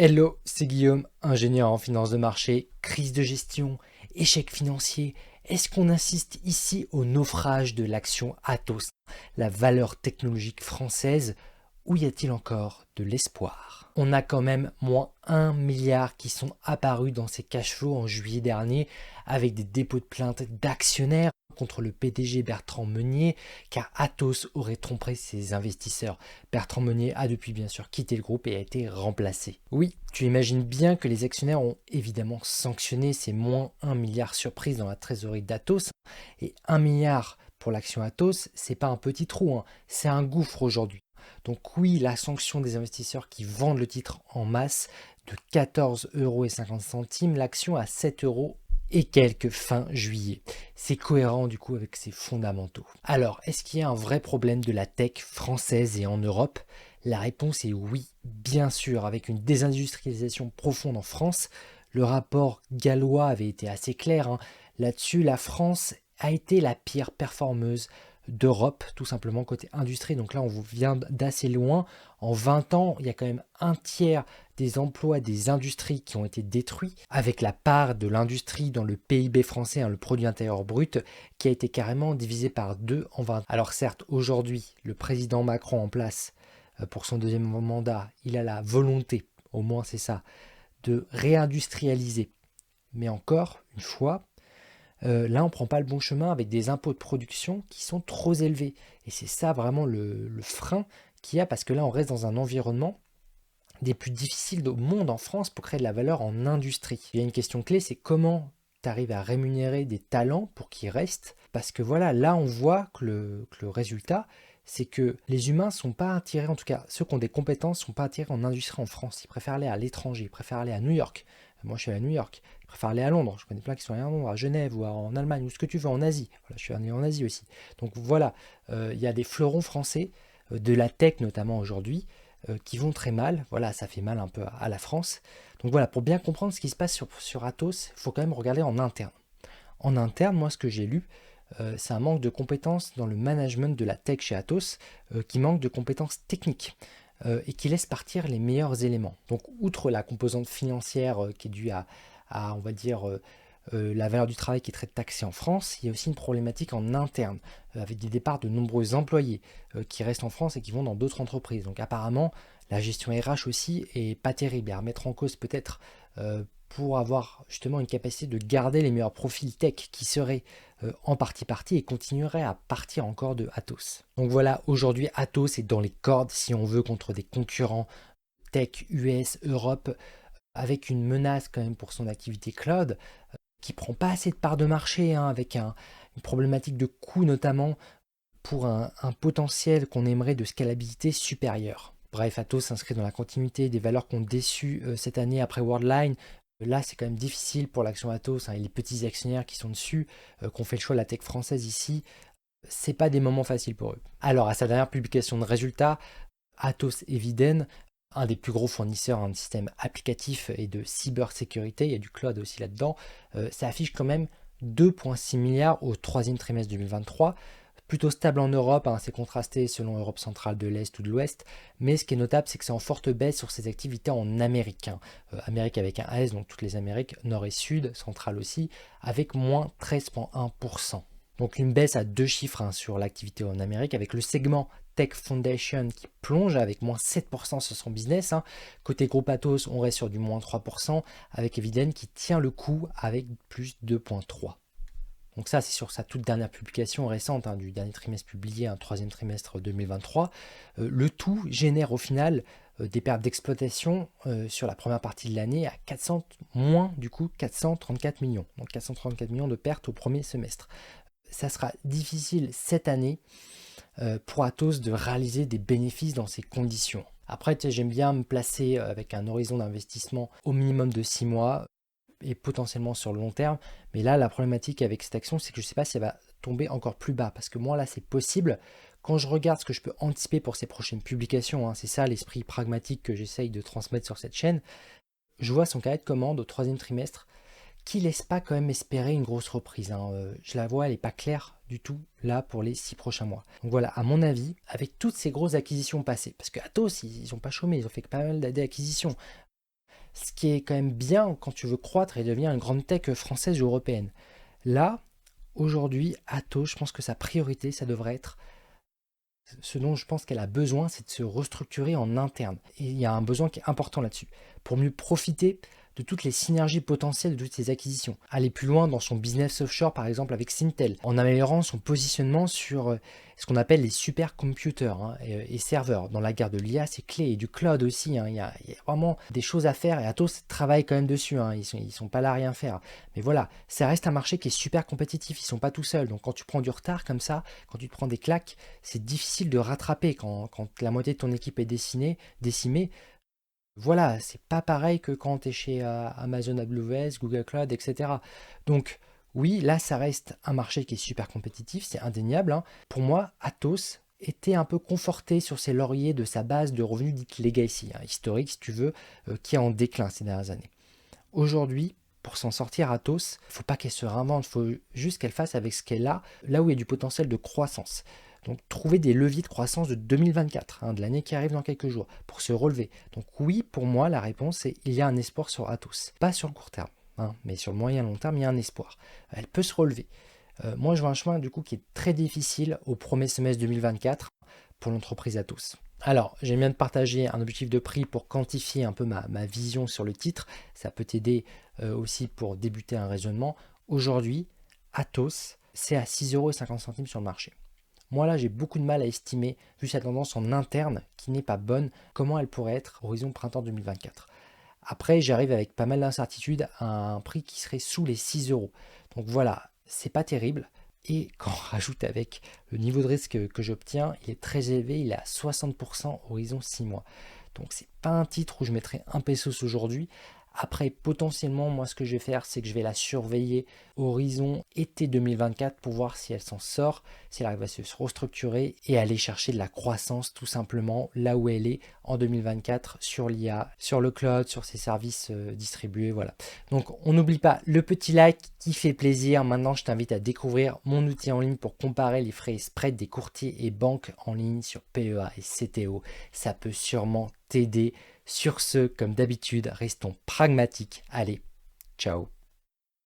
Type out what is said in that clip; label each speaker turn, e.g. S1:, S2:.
S1: Hello, c'est Guillaume, ingénieur en finance de marché, crise de gestion, échec financier. Est-ce qu'on assiste ici au naufrage de l'action Atos, la valeur technologique française, ou y a-t-il encore de l'espoir? On a quand même moins 1 milliard qui sont apparus dans ces cash flows en juillet dernier avec des dépôts de plainte d'actionnaires contre le PDG Bertrand Meunier car Atos aurait trompé ses investisseurs. Bertrand Meunier a depuis bien sûr quitté le groupe et a été remplacé. Oui, tu imagines bien que les actionnaires ont évidemment sanctionné ces moins 1 milliard surprises dans la trésorerie d'Atos et 1 milliard pour l'action Atos, c'est pas un petit trou, hein, c'est un gouffre aujourd'hui. Donc oui, la sanction des investisseurs qui vendent le titre en masse de 14,50 € l'action à 7 € et quelques fin juillet. C'est cohérent du coup avec ses fondamentaux. Alors, est-ce qu'il y a un vrai problème de la tech française et en Europe? La réponse est oui, bien sûr, avec une désindustrialisation profonde en France. Le rapport gallois avait été assez clair, hein. Là-dessus, la France a été la pire performeuse d'Europe, tout simplement côté industrie. Donc là, on vient d'assez loin. En 20 ans, il y a quand même un tiers des emplois des industries qui ont été détruits, avec la part de l'industrie dans le PIB français, hein, le produit intérieur brut, qui a été carrément divisé par 2 en 20 ans. Alors certes, aujourd'hui, le président Macron en place, pour son deuxième mandat, il a la volonté, au moins c'est ça, de réindustrialiser. Mais encore une fois, là, on ne prend pas le bon chemin avec des impôts de production qui sont trop élevés. Et c'est ça vraiment le frein qu'il y a, parce que là, on reste dans un environnement des plus difficiles au monde en France pour créer de la valeur en industrie. Il y a une question clé, c'est comment tu arrives à rémunérer des talents pour qu'ils restent. Parce que voilà, là, on voit que le résultat, c'est que les humains ne sont pas attirés, en tout cas ceux qui ont des compétences, ne sont pas attirés en industrie en France. Ils préfèrent aller à l'étranger, ils préfèrent aller à New York. Moi, je suis allé à New York. Ils préfèrent aller à Londres. Je connais plein qui sont allés à Londres, à Genève ou en Allemagne, ou ce que tu veux, en Asie. Voilà, je suis allé en Asie aussi. Donc voilà, il y a des fleurons français, de la tech notamment aujourd'hui, qui vont très mal. Voilà, ça fait mal un peu à la France. Donc voilà, pour bien comprendre ce qui se passe sur Atos, il faut quand même regarder en interne. En interne, moi, ce que j'ai lu, c'est un manque de compétences dans le management de la tech chez Atos, qui manque de compétences techniques et qui laisse partir les meilleurs éléments. Donc, outre la composante financière qui est due on va dire, la valeur du travail qui est très taxée en France, il y a aussi une problématique en interne, avec des départs de nombreux employés qui restent en France et qui vont dans d'autres entreprises. Donc apparemment, la gestion RH aussi est pas terrible, et à remettre en cause peut-être pour avoir justement une capacité de garder les meilleurs profils tech qui seraient en partie et continueraient à partir encore de Atos. Donc voilà, aujourd'hui Atos est dans les cordes si on veut contre des concurrents tech US, Europe, avec une menace quand même pour son activité cloud qui prend pas assez de parts de marché, hein, avec une problématique de coût notamment pour un potentiel qu'on aimerait de scalabilité supérieur. Bref, Atos s'inscrit dans la continuité des valeurs qu'on déçu cette année après Worldline. Là, c'est quand même difficile pour l'action Atos, hein, et les petits actionnaires qui sont dessus, qui ont fait le choix de la tech française ici. C'est pas des moments faciles pour eux. Alors, à sa dernière publication de résultats, Atos Eviden, un des plus gros fournisseurs de systèmes applicatifs et de cybersécurité, il y a du cloud aussi là-dedans, ça affiche quand même 2,6 milliards au troisième trimestre 2023, plutôt stable en Europe, hein, c'est contrasté selon Europe centrale, de l'Est ou de l'Ouest, mais ce qui est notable, c'est que c'est en forte baisse sur ses activités en Amérique, hein. Amérique avec un AS, donc toutes les Amériques, Nord et Sud, centrale aussi, avec moins 13,1%. Donc une baisse à deux chiffres, hein, sur l'activité en Amérique, avec le segment Tech Foundation qui plonge avec moins 7% sur son business, hein. Côté groupe Atos, on reste sur du moins 3%, avec Eviden qui tient le coup avec plus 2,3%. Donc ça, c'est sur sa toute dernière publication récente, hein, du dernier trimestre publié, un troisième trimestre 2023. Le tout génère au final des pertes d'exploitation sur la première partie de l'année à 434 millions. Donc 434 millions de pertes au premier semestre. Ça sera difficile cette année pour Atos de réaliser des bénéfices dans ces conditions. Après, j'aime bien me placer avec un horizon d'investissement au minimum de 6 mois et potentiellement sur le long terme. Mais là, la problématique avec cette action, c'est que je ne sais pas si elle va tomber encore plus bas. Parce que moi, là, c'est possible. Quand je regarde ce que je peux anticiper pour ces prochaines publications, hein, c'est ça l'esprit pragmatique que j'essaye de transmettre sur cette chaîne, je vois son carnet de commande au troisième trimestre qui laisse pas quand même espérer une grosse reprise, hein. Je la vois, elle n'est pas claire du tout là pour les 6 prochains mois. Donc voilà, à mon avis, avec toutes ces grosses acquisitions passées, parce que Atos, ils n'ont pas chômé, ils ont fait pas mal d'acquisitions. ce qui est quand même bien quand tu veux croître et devenir une grande tech française ou européenne. Là, aujourd'hui, Atos, je pense que sa priorité, ça devrait être ce dont je pense qu'elle a besoin, c'est de se restructurer en interne. Et il y a un besoin qui est important là-dessus, pour mieux profiter de toutes les synergies potentielles de toutes ces acquisitions. Aller plus loin dans son business offshore, par exemple avec Syntel, en améliorant son positionnement sur ce qu'on appelle les supercomputers et serveurs. Dans la guerre de l'IA, c'est clé, et du cloud aussi. Il y a vraiment des choses à faire, et Atos travaille quand même dessus. Ils sont pas là à rien faire. Mais voilà, ça reste un marché qui est super compétitif, ils sont pas tout seuls. Donc quand tu prends du retard comme ça, quand tu te prends des claques, c'est difficile de rattraper quand la moitié de ton équipe est décimée. Voilà, c'est pas pareil que quand tu es chez Amazon AWS, Google Cloud, etc. Donc oui, là, ça reste un marché qui est super compétitif, c'est indéniable, hein. Pour moi, Atos était un peu conforté sur ses lauriers de sa base de revenus dite legacy, hein, historique si tu veux, qui est en déclin ces dernières années. Aujourd'hui, pour s'en sortir, Atos, il ne faut pas qu'elle se réinvente, il faut juste qu'elle fasse avec ce qu'elle a, là où il y a du potentiel de croissance. Donc trouver des leviers de croissance de 2024, de l'année qui arrive dans quelques jours, pour se relever. Donc oui, pour moi, la réponse est il y a un espoir sur Atos. Pas sur le court terme, mais sur le moyen et long terme, il y a un espoir. Elle peut se relever. Moi, je vois un chemin du coup qui est très difficile au premier semestre 2024 pour l'entreprise Atos. Alors, j'aime bien de partager un objectif de prix pour quantifier un peu ma vision sur le titre. Ça peut t'aider aussi pour débuter un raisonnement. Aujourd'hui, Atos, c'est à 6,50 € sur le marché. Moi là, j'ai beaucoup de mal à estimer, vu sa tendance en interne qui n'est pas bonne, comment elle pourrait être horizon printemps 2024. Après, j'arrive avec pas mal d'incertitudes à un prix qui serait sous les 6 €. Donc voilà, c'est pas terrible. Et quand on rajoute avec le niveau de risque que j'obtiens, il est très élevé, il est à 60% horizon 6 mois. Donc c'est pas un titre où je mettrais un pesos aujourd'hui. Après, potentiellement, moi, ce que je vais faire, c'est que je vais la surveiller horizon été 2024 pour voir si elle s'en sort, si elle arrive à se restructurer et aller chercher de la croissance tout simplement là où elle est en 2024 sur l'IA, sur le cloud, sur ses services distribués. Voilà. Donc, on n'oublie pas le petit like qui fait plaisir. Maintenant, je t'invite à découvrir mon outil en ligne pour comparer les frais et spreads des courtiers et banques en ligne sur PEA et CTO. Ça peut sûrement t'aider. Sur ce, comme d'habitude, restons pragmatiques. Allez, ciao.